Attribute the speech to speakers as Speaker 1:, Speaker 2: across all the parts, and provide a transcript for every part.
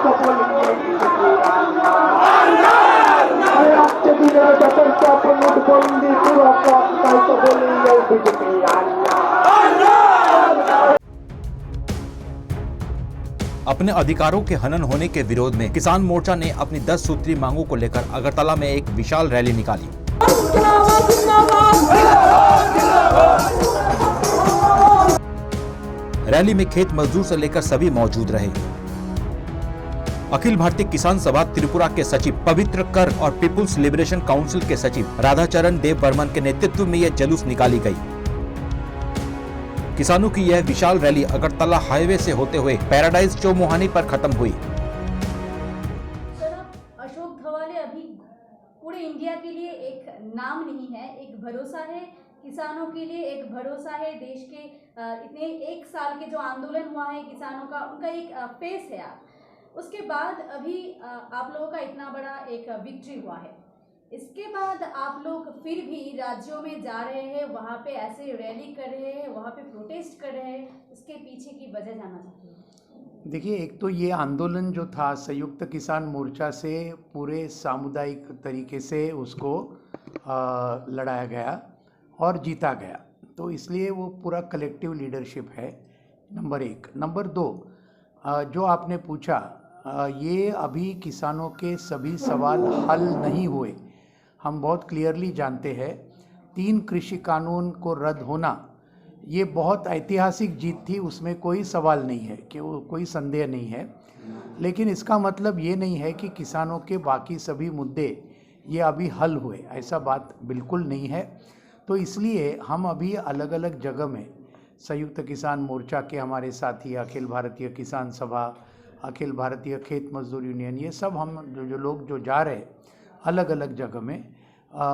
Speaker 1: তো বলিয়ে বিজেপি আরে আজকে দিনে যখন তখন নোটবন্দি পুরো পথ তাই তো বলিয়ে বিজেপি
Speaker 2: अपने अधिकारों के हनन होने के विरोध में किसान मोर्चा ने अपनी 10 सूत्री मांगों को लेकर अगरतला में एक विशाल रैली निकाली। रैली में खेत मजदूर से लेकर सभी मौजूद रहे। अखिल भारतीय किसान सभा त्रिपुरा के सचिव पवित्र कर और पीपुल्स लिबरेशन काउंसिल के सचिव राधाचरण देव बर्मन के नेतृत्व में यह जुलूस निकाली गई। किसानों की यह विशाल रैली अगरतला हाईवे से होते हुए पैराडाइज चौमुहानी पर खत्म हुई।
Speaker 3: अशोक धवाले अभी पूरे इंडिया के लिए एक नाम नहीं है, एक भरोसा है किसानों के लिए, एक भरोसा है देश के इतने एक साल के जो आंदोलन हुआ है किसानों का, उनका एक फेस है। उसके बाद अभी आप लोगों का इतना बड़ा एक विक्ट्री हुआ है, इसके बाद आप लोग फिर भी राज्यों में जा रहे हैं, वहाँ पे ऐसे रैली कर रहे हैं, वहाँ पे प्रोटेस्ट कर रहे हैं, इसके पीछे की वजह जानना चाहते हैं।
Speaker 4: देखिए, एक तो ये आंदोलन जो था संयुक्त किसान मोर्चा से पूरे सामुदायिक तरीके से उसको लड़ाया गया और जीता गया, तो इसलिए वो पूरा कलेक्टिव लीडरशिप है, नंबर एक। नंबर दो, जो आपने पूछा, ये अभी किसानों के सभी सवाल हल नहीं हुए। हम बहुत क्लियरली जानते हैं 3 कृषि कानून को रद्द होना ये बहुत ऐतिहासिक जीत थी, उसमें कोई सवाल नहीं है कि वो कोई संदेह नहीं है। लेकिन इसका मतलब ये नहीं है कि किसानों के बाकी सभी मुद्दे ये अभी हल हुए, ऐसा बात बिल्कुल नहीं है। तो इसलिए हम अभी अलग अलग जगह में संयुक्त किसान मोर्चा के हमारे साथी, अखिल भारतीय किसान सभा, अखिल भारतीय खेत मजदूर यूनियन, ये सब हम जो लोग जो जा रहे हैं अलग अलग जगह में,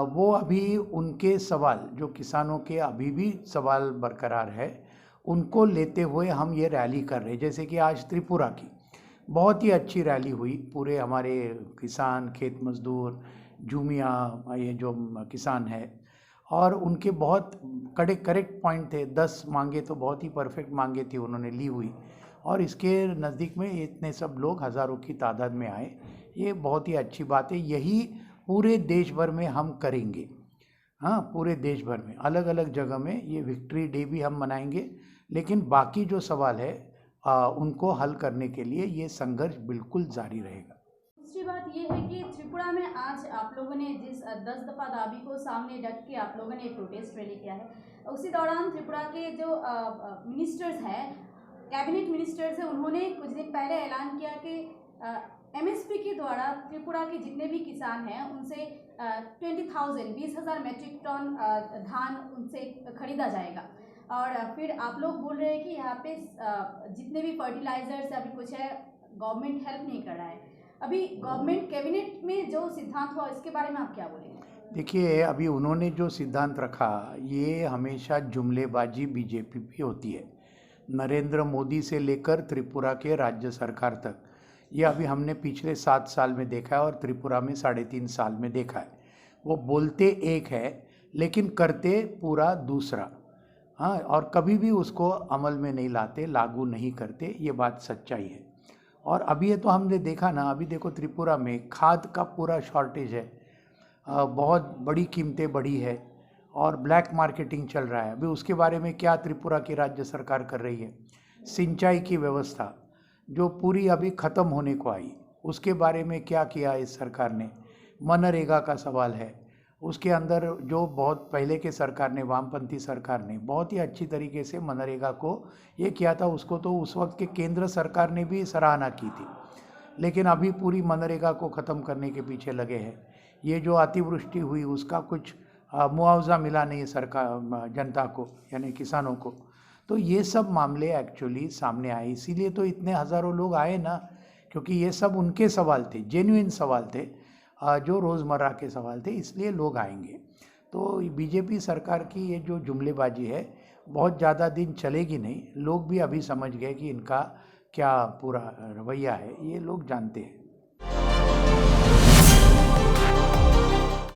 Speaker 4: वो अभी उनके सवाल जो किसानों के अभी भी सवाल बरकरार है उनको लेते हुए हम ये रैली कर रहे हैं। जैसे कि आज त्रिपुरा की बहुत ही अच्छी रैली हुई, पूरे हमारे किसान, खेत मजदूर, जूमिया, ये जो किसान है, और उनके बहुत करेक्ट पॉइंट थे। 10 मांगे तो बहुत ही परफेक्ट मांगे थी उन्होंने ली हुई, और इसके नज़दीक में इतने सब लोग हज़ारों की तादाद में आए, ये बहुत ही अच्छी बात है। यही पूरे देश भर में हम करेंगे। हाँ, पूरे देश भर में अलग अलग जगह में ये विक्ट्री डे भी हम मनाएंगे, लेकिन बाकी जो सवाल है उनको हल करने के लिए ये संघर्ष बिल्कुल जारी रहेगा।
Speaker 3: दूसरी बात ये है कि त्रिपुरा में आज आप लोगों ने जिस 10 दफ़ा दाबी को सामने रख के आप लोगों ने प्रोटेस्ट रैली किया है, उसी दौरान त्रिपुरा के जो मिनिस्टर्स हैं, कैबिनेट मिनिस्टर्स हैं, उन्होंने कुछ दिन पहले ऐलान किया कि MSP के द्वारा त्रिपुरा के जितने भी किसान हैं उनसे 20,000 मेट्रिक टन धान उनसे खरीदा जाएगा। और फिर आप लोग बोल रहे हैं कि यहाँ पे जितने भी फर्टिलाइजर्स अभी कुछ है, गवर्नमेंट हेल्प नहीं कर रहा है। अभी गवर्नमेंट कैबिनेट में जो सिद्धांत हुआ इसके बारे में आप क्या बोलेंगे?
Speaker 4: देखिए, अभी उन्होंने जो सिद्धांत रखा ये हमेशा जुमलेबाजी बीजेपी भी होती है। नरेंद्र मोदी से लेकर त्रिपुरा के राज्य सरकार तक, ये अभी हमने पिछले 7 साल में देखा है और त्रिपुरा में 3.5 साल में देखा है। वो बोलते एक है लेकिन करते पूरा दूसरा। हाँ, और कभी भी उसको अमल में नहीं लाते, लागू नहीं करते, ये बात सच्चाई है। और अभी ये तो हमने देखा ना, अभी देखो त्रिपुरा में खाद का पूरा शॉर्टेज है, बहुत बड़ी कीमतें बढ़ी है और ब्लैक मार्केटिंग चल रहा है। अभी उसके बारे में क्या त्रिपुरा की राज्य सरकार कर रही है? सिंचाई की व्यवस्था जो पूरी अभी ख़त्म होने को आई, उसके बारे में क्या किया इस सरकार ने? मनरेगा का सवाल है, उसके अंदर जो बहुत पहले के सरकार ने, वामपंथी सरकार ने बहुत ही अच्छी तरीके से मनरेगा को ये किया था, उसको तो उस वक्त के केंद्र सरकार ने भी सराहना की थी। लेकिन अभी पूरी मनरेगा को ख़त्म करने के पीछे लगे हैं। ये जो अतिवृष्टि हुई उसका कुछ मुआवजा मिला नहीं सरकार जनता को, यानी किसानों को। तो ये सब मामले एक्चुअली सामने आए, इसीलिए तो इतने हज़ारों लोग आए ना, क्योंकि ये सब उनके सवाल थे, जेन्युइन सवाल थे, जो रोज़मर्रा के सवाल थे, इसलिए लोग आएंगे। तो बीजेपी सरकार की ये जो जुमलेबाजी है बहुत ज़्यादा दिन चलेगी नहीं। लोग भी अभी समझ गए कि इनका क्या पूरा रवैया है, ये लोग जानते हैं।